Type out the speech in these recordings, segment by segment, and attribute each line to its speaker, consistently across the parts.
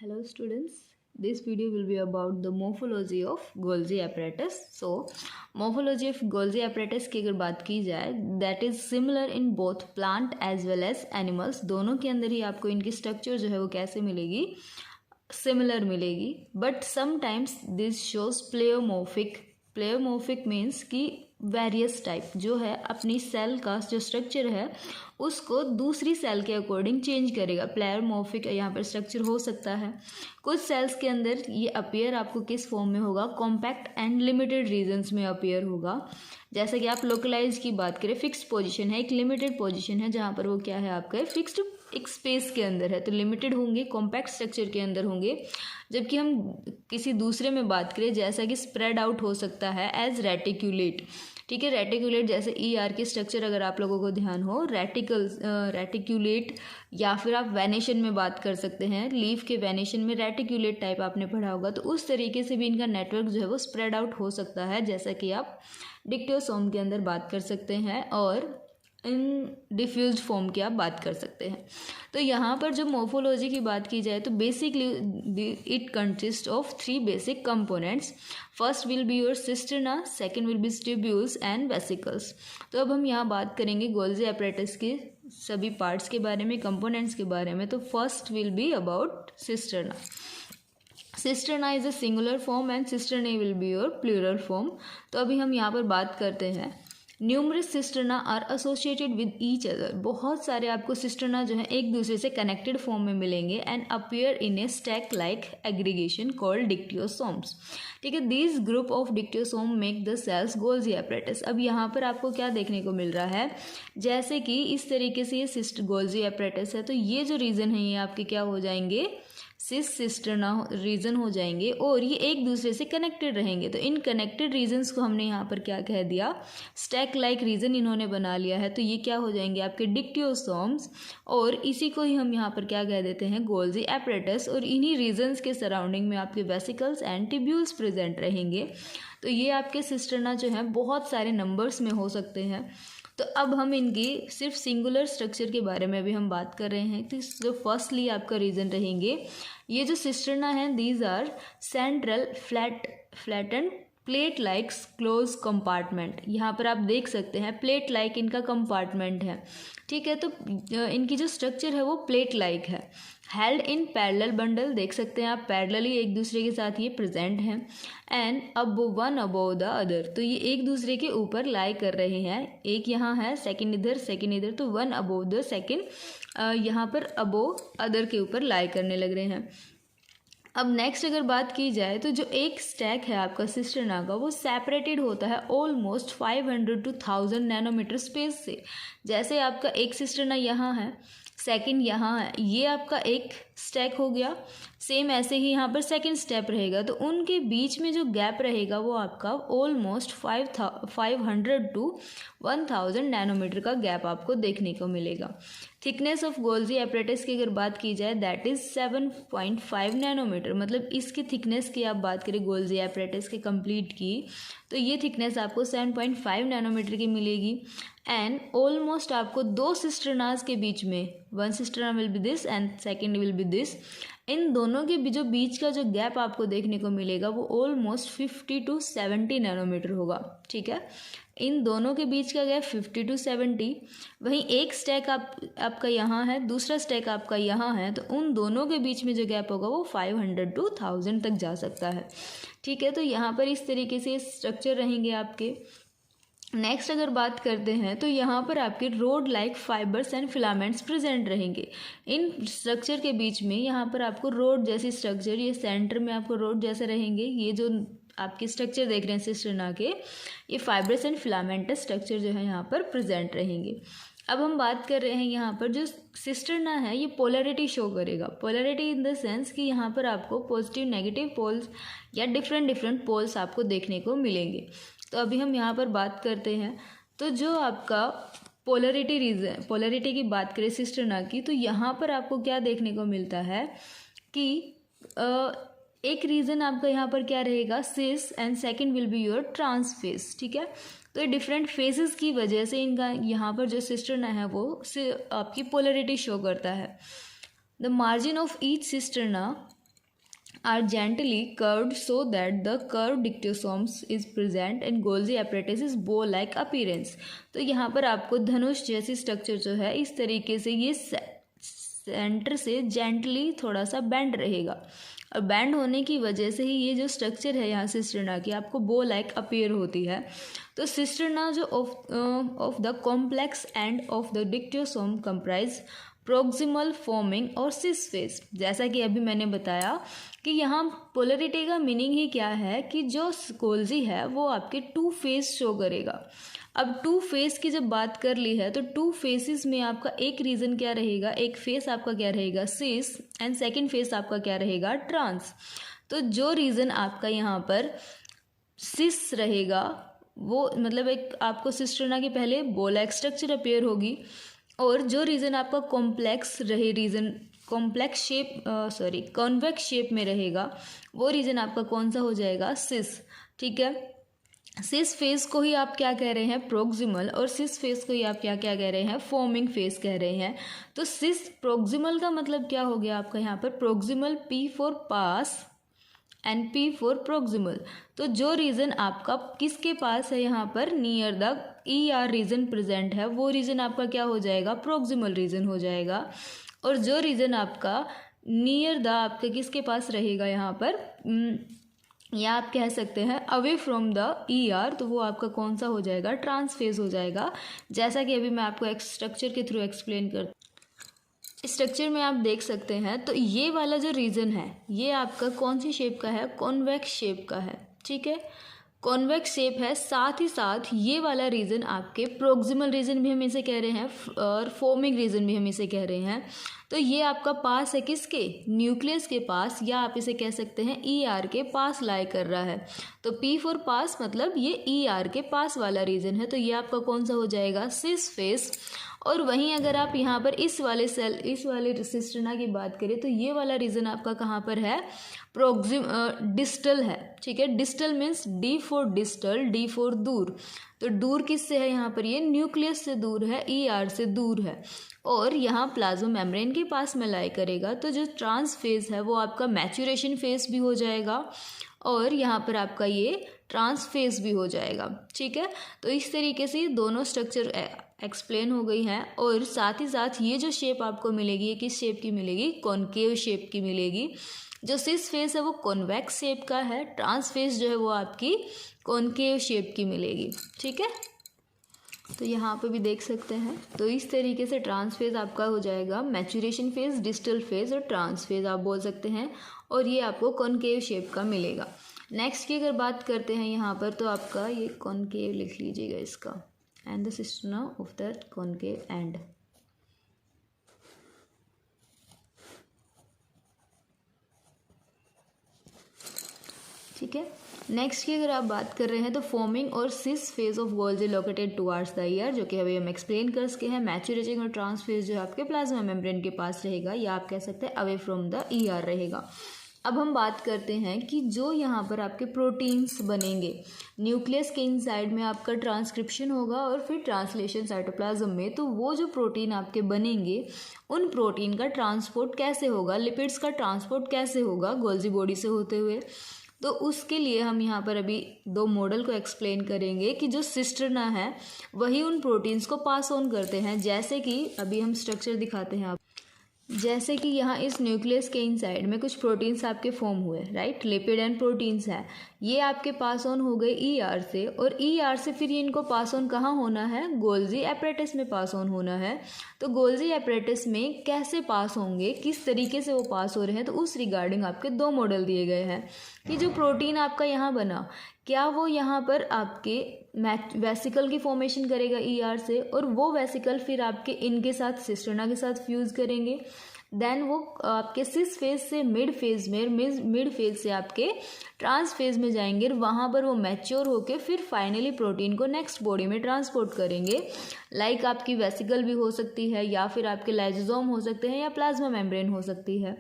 Speaker 1: Hello students, this video will be about the morphology of Golgi apparatus. So, morphology of Golgi apparatus की अगर बात की जाए that is similar in both plant as well as animals. दोनों के अंदर ही आपको इनकी स्ट्रक्चर जो है वो कैसे मिलेगी, सिमिलर मिलेगी. But sometimes this shows pleomorphic means कि वेरियस टाइप जो है अपनी सेल का जो स्ट्रक्चर है उसको दूसरी सेल के अकॉर्डिंग चेंज करेगा. प्लेयोमॉर्फिक यहाँ पर स्ट्रक्चर हो सकता है. कुछ सेल्स के अंदर ये अपीयर आपको किस फॉर्म में होगा, कॉम्पैक्ट एंड लिमिटेड रीजन्स में अपीयर होगा. जैसे कि आप लोकलाइज की बात करें, फिक्स्ड पोजीशन है, एक लिमिटेड पोजीशन है जहाँ पर वो क्या है आपका फिक्स्ड एक स्पेस के अंदर है, तो लिमिटेड होंगे, कॉम्पैक्ट स्ट्रक्चर के अंदर होंगे. जबकि हम किसी दूसरे में बात करें जैसा कि स्प्रेड आउट हो सकता है एज रेटिकुलेट. ठीक है, रेटिकुलेट जैसे ER की स्ट्रक्चर अगर आप लोगों को ध्यान हो, रेटिकुलेट या फिर आप वेनेशन में बात कर सकते हैं. लीफ के वेनेशन में रेटिकुलेट टाइप आपने पढ़ा होगा, तो उस तरीके से भी इनका नेटवर्क जो है वो स्प्रेड आउट हो सकता है, जैसा कि आप डिक्टियोसोम के अंदर बात कर सकते हैं और इन डिफ्यूज फॉर्म की आप बात कर सकते हैं. तो यहाँ पर जब मोर्फोलॉजी की बात की जाए तो basically it consist of 3 basic components. First will be your cisterna, second will be tubules and vesicles. तो अब हम यहाँ बात करेंगे गोल्जी apparatus के सभी पार्ट्स के बारे में, कंपोनेंट्स के बारे में. तो first will be about cisterna. Cisterna is a singular form and cisternae will be your plural form. तो अभी हम यहाँ पर बात करते हैं. Numerous cisterna are associated with each other. बहुत सारे आपको सिस्टर्ना जो है एक दूसरे से कनेक्टेड फॉर्म में मिलेंगे and appear in a stack like aggregation called dictyosomes. ठीक है, this group of dictyosome make the cells Golgi apparatus. अब यहाँ पर आपको क्या देखने को मिल रहा है, जैसे कि इस तरीके से ये गोल्जी apparatus है, तो ये जो रीजन है ये आपके क्या हो जाएंगे, सिस्टर्ना रीजन हो जाएंगे और ये एक दूसरे से कनेक्टेड रहेंगे. तो इन कनेक्टेड रीजन्स को हमने यहाँ पर क्या कह दिया, स्टैक लाइक रीजन इन्होंने बना लिया है. तो ये क्या हो जाएंगे आपके डिक्टियोसोम्स और इसी को ही हम यहाँ पर क्या कह देते हैं, गोल्जी apparatus. और इन्हीं रीजन्स के सराउंडिंग में आपके वेसिकल्स एंड ट्यूब्यूल्स प्रेजेंट रहेंगे. तो ये आपके सिस्टर्ना जो है बहुत सारे नंबर्स में हो सकते हैं. तो अब हम इनकी सिर्फ सिंगुलर स्ट्रक्चर के बारे में भी हम बात कर रहे हैं. तो जो फर्स्टली आपका रीजन रहेंगे, ये जो सिस्टर्ना है these are central flattened plate like close compartment. यहाँ पर आप देख सकते हैं प्लेट लाइक इनका कंपार्टमेंट है. ठीक है, तो इनकी जो स्ट्रक्चर है वो प्लेट लाइक है. हेल्ड इन पैरेलल बंडल, देख सकते हैं आप पैरेलली एक दूसरे के साथ ये प्रेजेंट हैं. एंड अब वन अबोव द अदर, तो ये एक दूसरे के ऊपर लाई कर रहे हैं. एक यहाँ है, सेकंड इधर, तो वन अबोव द सेकंड यहाँ पर अबोव अदर के ऊपर लाई करने लग रहे हैं. अब नेक्स्ट अगर बात की जाए तो जो एक स्टैक है आपका सिस्टर्ना का, वो सेपरेटेड होता है ऑलमोस्ट 500 to 1000 नैनोमीटर स्पेस से. जैसे आपका एक सिस्टर्ना यहाँ है, सेकंड यहाँ है, ये आपका एक स्टैक हो गया. सेम ऐसे ही यहाँ पर सेकंड स्टेप रहेगा, तो उनके बीच में जो गैप रहेगा वो आपका ऑलमोस्ट 500 to 1000 नैनोमीटर का गैप आपको देखने को मिलेगा. थिकनेस ऑफ गोल्जी apparatus की अगर बात की जाए दैट इज 7.5 नैनोमीटर. मतलब इसकी थिकनेस की आप बात करें गोल्जी apparatus के कंप्लीट की, तो ये थिकनेस आपको 7.5 नैनोमीटर की मिलेगी. एंड ऑलमोस्ट आपको 2 सिस्टर्नाज के बीच में, one cisterna will be this and second will be this, इन दोनों के जो बीच का जो गैप आपको देखने को मिलेगा वो ऑलमोस्ट 50 to 70 नैनोमीटर होगा. ठीक है, इन दोनों के बीच का गैप 50 to 70. वहीं एक स्टैक आपका यहाँ है, दूसरा स्टैक आपका यहाँ है, तो उन दोनों के बीच में जो गैप होगा वो 500 to 1000 तक जा सकता है. ठीक है, तो यहाँ पर इस तरीके से स्ट्रक्चर रहेंगे आपके. नेक्स्ट अगर बात करते हैं तो यहाँ पर आपके rod like fibres and filaments present रहेंगे. इन स्ट्रक्चर के बीच में यहाँ पर आपको रोड जैसी स्ट्रक्चर, ये सेंटर में आपको रोड जैसे रहेंगे. ये जो आपके स्ट्रक्चर देख रहे हैं सिस्टर्ना के, ये फाइबर्स एंड फिलामेंटस स्ट्रक्चर जो है यहाँ पर प्रेजेंट रहेंगे. अब हम बात कर रहे हैं यहाँ पर जो सिस्टर्ना है ये पोलैरिटी शो करेगा. पोलैरिटी इन द सेंस कि यहाँ पर आपको पॉजिटिव नेगेटिव पोल्स या डिफरेंट पोल्स आपको देखने को मिलेंगे. तो अभी हम यहाँ पर बात करते हैं, तो जो आपका पोलैरिटी की बात करें सिस्टर्ना की, तो यहाँ पर आपको क्या देखने को मिलता है कि एक रीज़न आपका यहाँ पर क्या रहेगा, cis, and second will be your trans face. ठीक है, तो डिफरेंट फेसेस की वजह से इनका यहाँ पर जो सिस्टर्ना है वो आपकी पोलैरिटी शो करता है. The margin of each cisterna are gently curved so that the curved dictosomes is present and Golgi apparatus is bow like appearance। तो यहाँ पर आपको धनुष जैसी स्ट्रक्चर जो है इस तरीके से ये सेंटर से जेंटली थोड़ा सा बेंड रहेगा और बैंड होने की वजह से ही ये जो स्ट्रक्चर है यहाँ सिस्टर्ना की आपको बो लाइक अपीयर होती है। तो सिस्टर्ना जो of the complex and of the dictyosome comprise proximal forming और सिस फेस। जैसा कि अभी मैंने बताया कि यहाँ पोलरिटी का मीनिंग ही क्या है कि जो गोल्जी है वो आपके टू फेस शो करेगा। अब टू फेस की जब बात कर ली है तो टू फेसेस में आपका एक रीजन क्या रहेगा, एक फेस आपका क्या रहेगा सिस एंड सेकंड फेस आपका क्या रहेगा ट्रांस। तो जो रीजन आपका यहाँ पर सिस रहेगा वो मतलब एक आपको सिस्टर्ना के पहले बोलैक स्ट्रक्चर अपीयर होगी और जो रीजन आपका कॉम्प्लेक्स रहे region complex shape convex shape में रहेगा वो रीजन आपका कौन सा हो जाएगा सिस। ठीक है, सिस फेस को ही आप क्या कह रहे हैं प्रोक्सिमल और सिस फेस को ही आप क्या कह रहे हैं फॉर्मिंग फेस कह रहे हैं। तो सिस प्रोक्सिमल का मतलब क्या हो गया आपका यहाँ पर proximal P for pass and P for proximal. तो जो रीजन आपका किसके पास है यहाँ पर near the E R region present है वो रीजन आपका क्या हो जाएगा प्रोक्सिमल रीजन हो जाएगा और जो रीजन आपका नियर द आपके किसके पास रहेगा यहाँ पर या आप कह सकते हैं away from the E R तो वो आपका कौन सा हो जाएगा ट्रांस फेस हो जाएगा। जैसा कि अभी मैं आपको एक स्ट्रक्चर के थ्रू एक्सप्लेन कर स्ट्रक्चर में आप देख सकते हैं। तो ये वाला जो रीजन है ये आपका कौन सी शेप का है कॉन्वेक्स शेप का है। ठीक है, कॉन्वेक्स शेप है, साथ ही साथ ये वाला रीजन आपके प्रोक्सिमल रीजन भी हम इसे कह रहे हैं और फॉर्मिंग रीजन भी हम इसे कह रहे हैं। तो ये आपका पास है किसके न्यूक्लियस के पास या आप इसे कह सकते हैं ई आर के पास लाई कर रहा है। तो पी फॉर पास मतलब ये ई आर के पास वाला रीजन है तो ये आपका कौन सा हो जाएगा सिस फेस। और वहीं अगर आप यहाँ पर इस वाले सिस्टर्ना की बात करें तो ये वाला रीजन आपका कहाँ पर है डिस्टल है। ठीक है, distal means D for distal, D for दूर। तो दूर किससे है यहाँ पर ये न्यूक्लियस से दूर है, ई आर से दूर है और यहाँ प्लाज्मा मेम्ब्रेन के पास में लाई करेगा। तो जो ट्रांस फेज है वो आपका मैच्योरेशन फेज भी हो जाएगा और यहाँ पर आपका ये ट्रांस फेज भी हो जाएगा। ठीक है, तो इस तरीके से दोनों स्ट्रक्चर एक्सप्लेन हो गई हैं और साथ ही साथ ये जो शेप आपको मिलेगी ये किस शेप की मिलेगी कॉनकेव शेप की मिलेगी। जो सिस फेस है वो कॉन्वेक्स शेप का है, ट्रांस फेस जो है वो आपकी कॉनकेव शेप की मिलेगी। ठीक है, तो यहाँ पे भी देख सकते हैं। तो इस तरीके से ट्रांस फेज आपका हो जाएगा मैच्योरेशन फेज, डिस्टल फेज और ट्रांस फेज आप बोल सकते हैं और ये आपको कॉनकेव शेप का मिलेगा। नेक्स्ट की अगर बात करते हैं यहाँ पर तो आपका ये कॉनकेव लिख लीजिएगा इसका and the cisterna of the concave and. ठीक है, नेक्स्ट की अगर आप बात कर रहे हैं तो फॉर्मिंग और cis face of Golgi located towards the ER जो कि अभी हम एक्सप्लेन कर सके हैं। मैच्योरेटिंग और ट्रांस फेज जो है आपके प्लाज्मा मेम्ब्रेन के पास रहेगा या आप कह सकते हैं अवे फ्रॉम द ईआर रहेगा। अब हम बात करते हैं कि जो यहाँ पर आपके प्रोटीन्स बनेंगे न्यूक्लियस के इनसाइड में आपका ट्रांसक्रिप्शन होगा और फिर ट्रांसलेशन साइटोप्लाज्म में, तो वो जो प्रोटीन आपके बनेंगे उन प्रोटीन का ट्रांसपोर्ट कैसे होगा, लिपिड्स का ट्रांसपोर्ट कैसे होगा गोल्जी बॉडी से होते हुए। तो उसके लिए हम यहाँ पर अभी दो मॉडल को एक्सप्लेन करेंगे कि जो सिस्टर्ना है वही उन प्रोटीन्स को पास ऑन करते हैं। जैसे कि अभी हम स्ट्रक्चर दिखाते हैं आप, जैसे कि यहाँ इस न्यूक्लियस के इनसाइड में कुछ प्रोटीन्स आपके फॉर्म हुए, राइट, लिपिड एंड प्रोटीन्स हैं। ये आपके पास ऑन हो गए ईआर से और ईआर से फिर इनको पास ऑन कहाँ होना है गोल्जी एपरेटस में पास ऑन होना है। तो गोल्जी एपरेटस में कैसे पास होंगे, किस तरीके से वो पास हो रहे हैं, तो उस रिगार्डिंग आपके दो मॉडल दिए गए हैं कि जो प्रोटीन आपका यहाँ बना क्या वो यहाँ पर आपके वेसिकल की फॉर्मेशन करेगा ईआर से और वो वेसिकल फिर आपके इनके साथ सिस्टर्ना के साथ फ्यूज़ करेंगे। देन वो आपके सिस फेज से मिड फेज में, मिड फेज से आपके ट्रांस फेज में जाएंगे, वहाँ पर वो मैच्योर होके फिर फाइनली प्रोटीन को नेक्स्ट बॉडी में ट्रांसपोर्ट करेंगे। लाइक आपकी वेसिकल भी हो सकती है या फिर आपके लाइसोसोम हो सकते हैं या प्लाज्मा मेम्ब्रेन हो सकती है।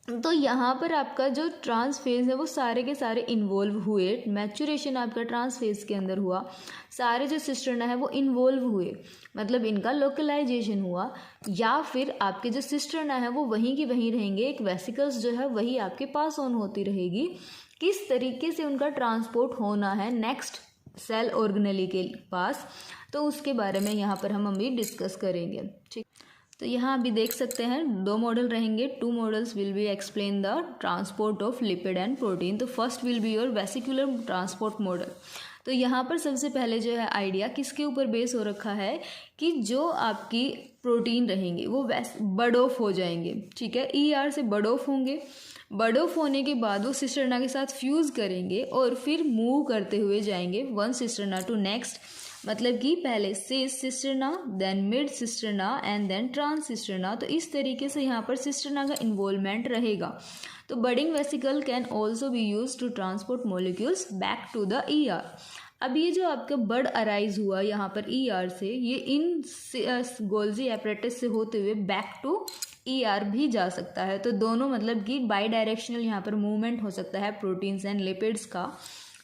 Speaker 1: तो यहाँ पर आपका जो ट्रांस फेज है वो सारे के सारे इन्वॉल्व हुए, मैच्योरेशन आपका ट्रांस फेज के अंदर हुआ, सारे जो सिस्टर्ना है वो इन्वॉल्व हुए, मतलब इनका लोकलाइजेशन हुआ, या फिर आपके जो सिस्टर्ना है वो वहीं की वहीं रहेंगे, एक वेसिकल्स जो है वही आपके पास ऑन होती रहेगी, किस तरीके से उनका ट्रांसपोर्ट होना है नेक्स्ट सेल ऑर्गेनेली के पास, तो उसके बारे में यहाँ पर हम अभी डिस्कस करेंगे। ठीक, तो यहाँ अभी देख सकते हैं 2 मॉडल रहेंगे, 2 models will be explain the transport of lipid and protein. तो first will be your vesicular transport model. तो यहाँ पर सबसे पहले जो है आइडिया किसके ऊपर बेस हो रखा है कि जो आपकी प्रोटीन रहेंगे वो बर्ड ऑफ हो जाएंगे, ठीक है, ER से बर्ड ऑफ होंगे, बर्ड ऑफ होने के बाद वो सिस्टर्ना के साथ फ्यूज़ करेंगे और फिर मूव करते हुए जाएंगे वन सिस्टर्ना टू नेक्स्ट, मतलब कि पहले cis cisterna, then mid cisterna and then trans cisterna. तो इस तरीके से यहाँ पर सिस्टर्ना का इन्वॉल्वमेंट रहेगा। तो budding vesicle can also be use to transport molecules back to the ER। अब ये जो आपका बर्ड अराइज हुआ यहाँ पर ER से, ये इन गोल्जी एपरेटस से होते हुए बैक टू ER भी जा सकता है। तो दोनों मतलब कि बाई डायरेक्शनल यहाँ पर मूवमेंट हो सकता है प्रोटीन्स एंड लिपिड्स का।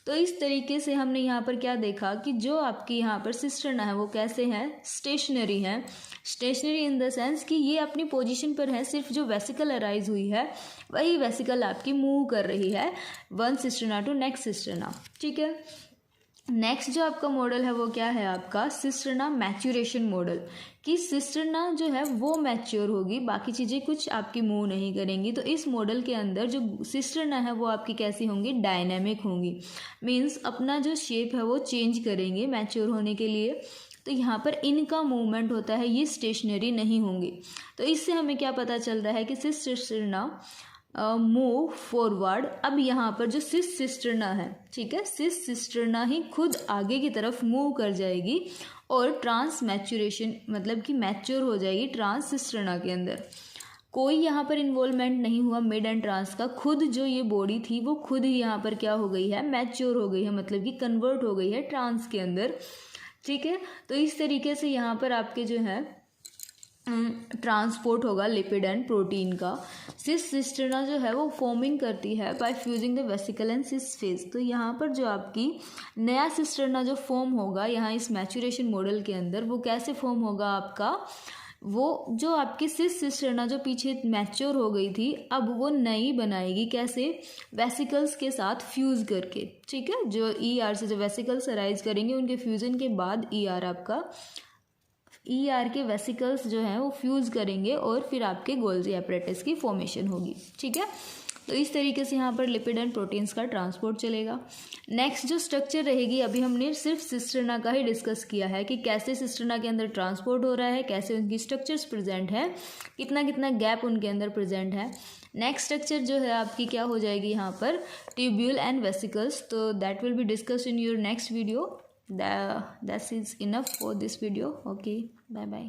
Speaker 1: तो इस तरीके से हमने यहाँ पर क्या देखा कि जो आपकी यहाँ पर सिस्टर्ना है वो कैसे हैं, स्टेशनरी हैं। स्टेशनरी इन द सेंस कि ये अपनी पोजीशन पर है, सिर्फ जो वेसिकल अराइज हुई है वही वेसिकल आपकी मूव कर रही है one cisterna to next cisterna, ठीक है। नेक्स्ट जो आपका मॉडल है वो क्या है आपका सिस्टर्ना मैच्योरेशन मॉडल, कि सिस्टर्ना जो है वो मैच्योर होगी, बाकी चीज़ें कुछ आपकी मूव नहीं करेंगी। तो इस मॉडल के अंदर जो सिस्टर्ना है वो आपकी कैसी होंगी, डायनेमिक होंगी, मीन्स अपना जो शेप है वो चेंज करेंगे मैच्योर होने के लिए। तो यहाँ पर इनका मूवमेंट होता है, ये स्टेशनरी नहीं होंगी। तो इससे हमें क्या पता चल रहा है कि सिस्टर्ना मूव फॉरवर्ड। अब यहाँ पर जो सिस सिस्टर्ना है, ठीक है, सिस सिस्टर्ना ही खुद आगे की तरफ मूव कर जाएगी और ट्रांस मैच्योरेशन मतलब कि मैच्योर हो जाएगी ट्रांस सिस्टर्ना के अंदर। कोई यहाँ पर इन्वॉल्वमेंट नहीं हुआ मिड एंड ट्रांस का, खुद जो ये बॉडी थी वो खुद ही यहाँ पर क्या हो गई है, मैच्योर हो गई है, मतलब कि कन्वर्ट हो गई है ट्रांस के अंदर, ठीक है। तो इस तरीके से यहाँ पर आपके जो है ट्रांसपोर्ट होगा लिपिड एंड प्रोटीन का। सिस सिस्टर्ना जो है वो फॉर्मिंग करती है by fusing the vesicle and cis phase. तो यहाँ पर जो आपकी नया सिस्टर्ना जो फॉर्म होगा यहाँ इस मैच्योरेशन मॉडल के अंदर, वो कैसे फॉर्म होगा आपका, वो जो आपकी सिस सिस्टर्ना जो पीछे मैच्योर हो गई थी अब वो नई बनाएगी, कैसे, वेसिकल्स के साथ फ्यूज़ करके, ठीक है। जो ER से जो वेसिकल्स अराइज करेंगे उनके फ्यूज़न के बाद ER आपका ER के वेसिकल्स जो हैं वो फ्यूज़ करेंगे और फिर आपके गोल्जी एपरेटस की फॉर्मेशन होगी, ठीक है। तो इस तरीके से यहाँ पर लिपिड एंड प्रोटीन्स का ट्रांसपोर्ट चलेगा। नेक्स्ट जो स्ट्रक्चर रहेगी, अभी हमने सिर्फ सिस्टर्ना का ही डिस्कस किया है कि कैसे सिस्टर्ना के अंदर ट्रांसपोर्ट हो रहा है, कैसे उनकी स्ट्रक्चर्स प्रेजेंट है, कितना कितना गैप उनके अंदर प्रेजेंट है। नेक्स्ट स्ट्रक्चर जो है आपकी क्या हो जाएगी यहाँ पर, ट्यूब्यूल एंड वेसिकल्स। तो that will be discussed in your next video. That is enough for this video. Okay, bye bye.